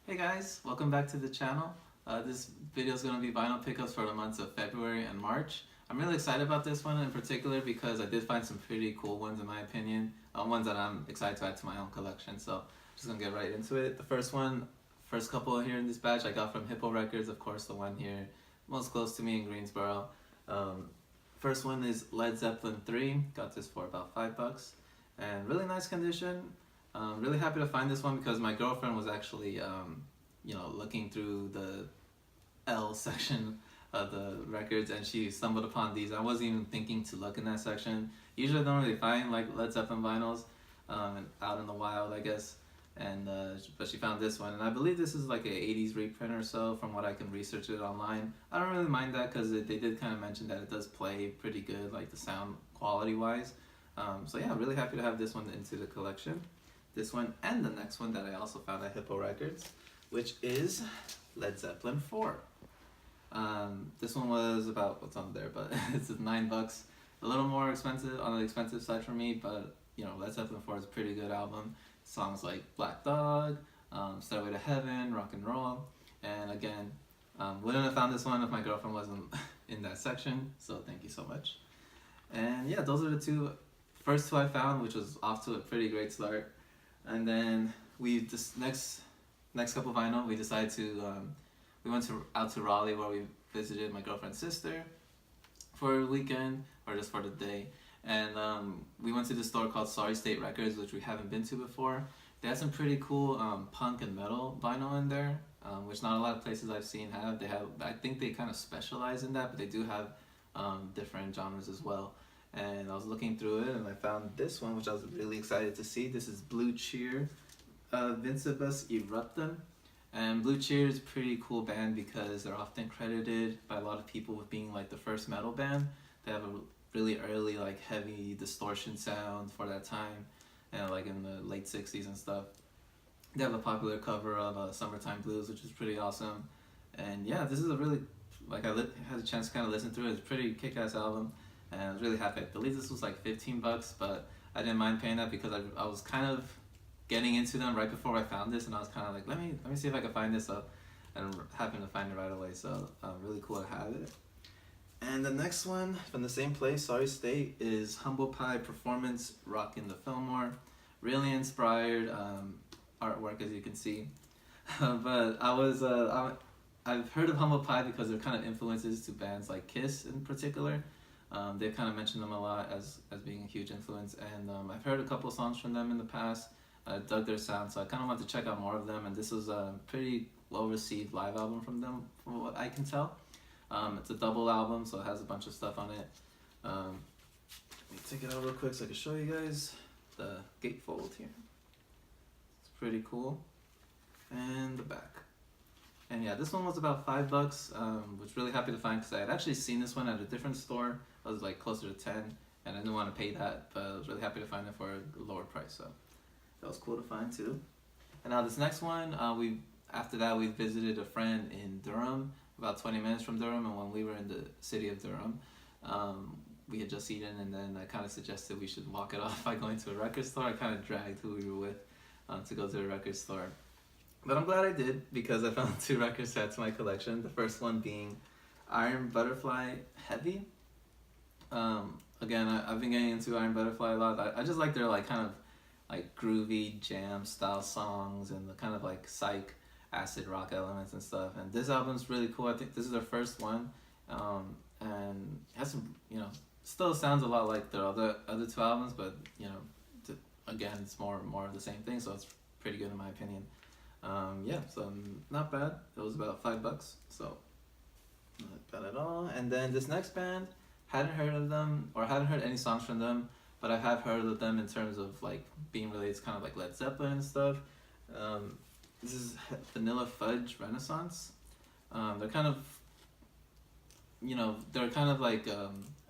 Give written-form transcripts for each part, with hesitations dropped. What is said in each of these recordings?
Hey guys, welcome back to the channel. This video is going to be vinyl pickups for the months of February and March. I'm really excited about this one in particular because I did find some pretty cool ones in my opinion, ones that I'm excited to add to my own collection. So I'm just going to get right into it. The first couple here in this batch I got from Hippo Records, of course the one here most close to me in Greensboro. Um, First one is Led Zeppelin 3, got this for about $5 and really nice condition. Really happy to find this one because my girlfriend was actually, looking through the L section of the records and she stumbled upon these. I wasn't even thinking to look in that section. Usually I don't really find like Led Zeppelin vinyls out in the wild, I guess. And but she found this one, and I believe this is like a 80s reprint or so from what I can research it online. I don't really mind that because they did kind of mention that it does play pretty good, like the sound quality wise. So yeah, really happy to have this one into the collection. This one and the next one that I also found at Hippo Records, which is Led Zeppelin 4. This one was about what's on there, but it's $9. A little more expensive on the expensive side for me, but Led Zeppelin 4 is a pretty good album. Songs like Black Dog, Stairway to Heaven, Rock and Roll, and again, wouldn't have found this one if my girlfriend wasn't in that section. So thank you so much. And yeah, those are the first two I found, which was off to a pretty great start. And then we just next couple vinyl, we decided to we went out to Raleigh where we visited my girlfriend's sister for a weekend or just for the day. And we went to this store called Sorry State Records, which we haven't been to before. They had some pretty cool punk and metal vinyl in there, which not a lot of places I've seen have. I think they kind of specialize in that, but they do have different genres as well. And I was looking through it and I found this one, which I was really excited to see. This is Blue Cheer, Vincebus Eruptum. And Blue Cheer is a pretty cool band because they're often credited by a lot of people with being like the first metal band. They have a really early like heavy distortion sound for that time, and like in the late 60s and stuff. They have a popular cover of Summertime Blues, which is pretty awesome. And yeah, this is a really, like had a chance to kind of listen through it. It's a pretty kick-ass album, and I was really happy. I believe this was like $15, but I didn't mind paying that because I was kind of getting into them right before I found this, and I was kind of like, let me see if I can find this up, and happened to find it right away. So really cool to have it. And the next one from the same place, Sorry State, is Humble Pie Performance Rock in the Fillmore. Really inspired artwork, as you can see. But I've heard of Humble Pie because they're kind of influences to bands like Kiss in particular. They've kind of mentioned them a lot as being a huge influence, and I've heard a couple songs from them in the past. I dug their sound, so I kind of want to check out more of them, and this was a pretty well-received live album from them, from what I can tell. It's a double album, so it has a bunch of stuff on it. Let me take it out real quick so I can show you guys the gatefold here. It's pretty cool. And the back. And yeah, this one was about $5. Was really happy to find because I had actually seen this one at a different store. It was like closer to 10, and I didn't want to pay that, but I was really happy to find it for a lower price. So that was cool to find too. And now this next one, after that we visited a friend in Durham, about 20 minutes from Durham, and when we were in the city of Durham, we had just eaten, and then I kind of suggested we should walk it off by going to a record store. I kind of dragged who we were with to go to a record store. But I'm glad I did because I found two records to add to my collection. The first one being Iron Butterfly Heavy. Again, I've been getting into Iron Butterfly a lot. I just like their like kind of like groovy jam style songs and the kind of like psych acid rock elements and stuff. And this album's really cool. I think this is their first one, and it has some, still sounds a lot like their other two albums, but again, it's more of the same thing. So it's pretty good in my opinion. Yeah, so not bad. It was about $5, so not bad at all. And then this next band, hadn't heard of them or hadn't heard any songs from them, but I have heard of them in terms of like being related to kind of like Led Zeppelin and stuff. This is Vanilla Fudge Renaissance. They're kind of, like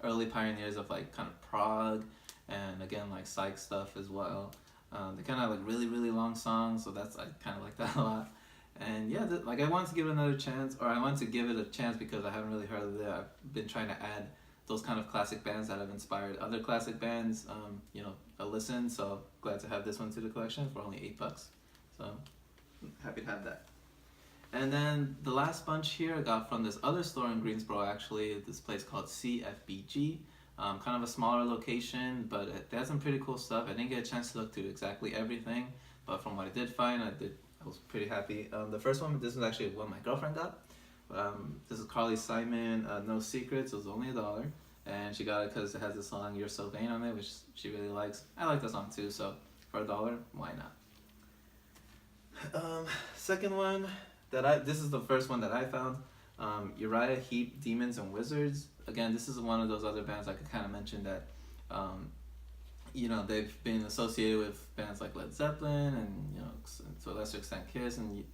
early pioneers of like kind of prog and again like psych stuff as well. They kind of have like really really long songs, so I kind of like that a lot. And yeah, like I wanted to give it another chance, or I wanted to give it a chance because I haven't really heard of it. I've been trying to add those kind of classic bands that have inspired other classic bands, a listen. So glad to have this one to the collection for only $8. So happy to have that. And then the last bunch here I got from this other store in Greensboro, actually, this place called CFBG. Kind of a smaller location, but they had some pretty cool stuff. I didn't get a chance to look through exactly everything, but from what I did find, I was pretty happy. The first one, this was actually what my girlfriend got. This is Carly Simon, No Secrets. It was only $1, and she got it because it has the song You're So Vain on it, which she really likes. I like that song too, so for $1, why not? Second one this is the first one that I found. Uriah Heep, Demons and Wizards. Again, this is one of those other bands I could kind of mention that, you know, they've been associated with bands like Led Zeppelin and, you know, to a lesser extent Kiss, and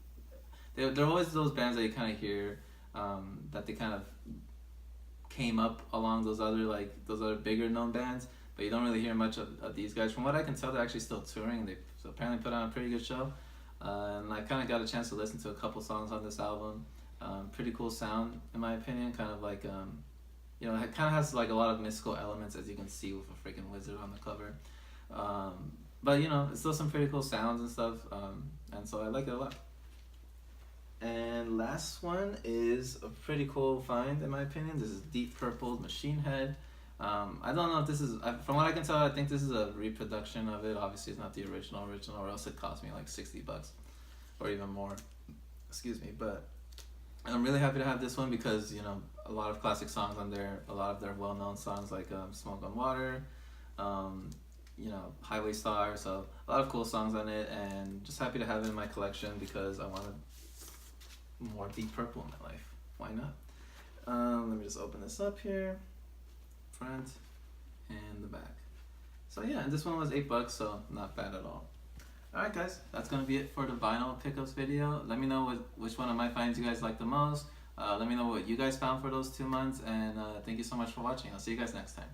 they're always those bands that you kind of hear that they kind of came up along those other bigger known bands, but you don't really hear much of these guys. From what I can tell, they're actually still touring. They apparently put on a pretty good show. And I kind of got a chance to listen to a couple songs on this album. Pretty cool sound, in my opinion. Kind of like, you know, it kind of has like a lot of mystical elements, as you can see with a freaking wizard on the cover. But you know, it's still some pretty cool sounds and stuff. And so I like it a lot. And last one is a pretty cool find, in my opinion. This is Deep Purple Machine Head. I don't know if this is, from what I can tell, I think this is a reproduction of it. Obviously, it's not the original, or else it cost me like $60 or even more. Excuse me, but I'm really happy to have this one because, you know, a lot of classic songs on there, a lot of their well-known songs like Smoke on Water, you know, Highway Star. So a lot of cool songs on it, and just happy to have it in my collection because I wanted more Deep Purple in my life. Why not? Let me just open this up here. Front and the back. So yeah, and this one was $8, so not bad at all. Alright guys, that's gonna be it for the vinyl pickups video. Let me know which one of my finds you guys like the most. Let me know what you guys found for those 2 months, and thank you so much for watching. I'll see you guys next time.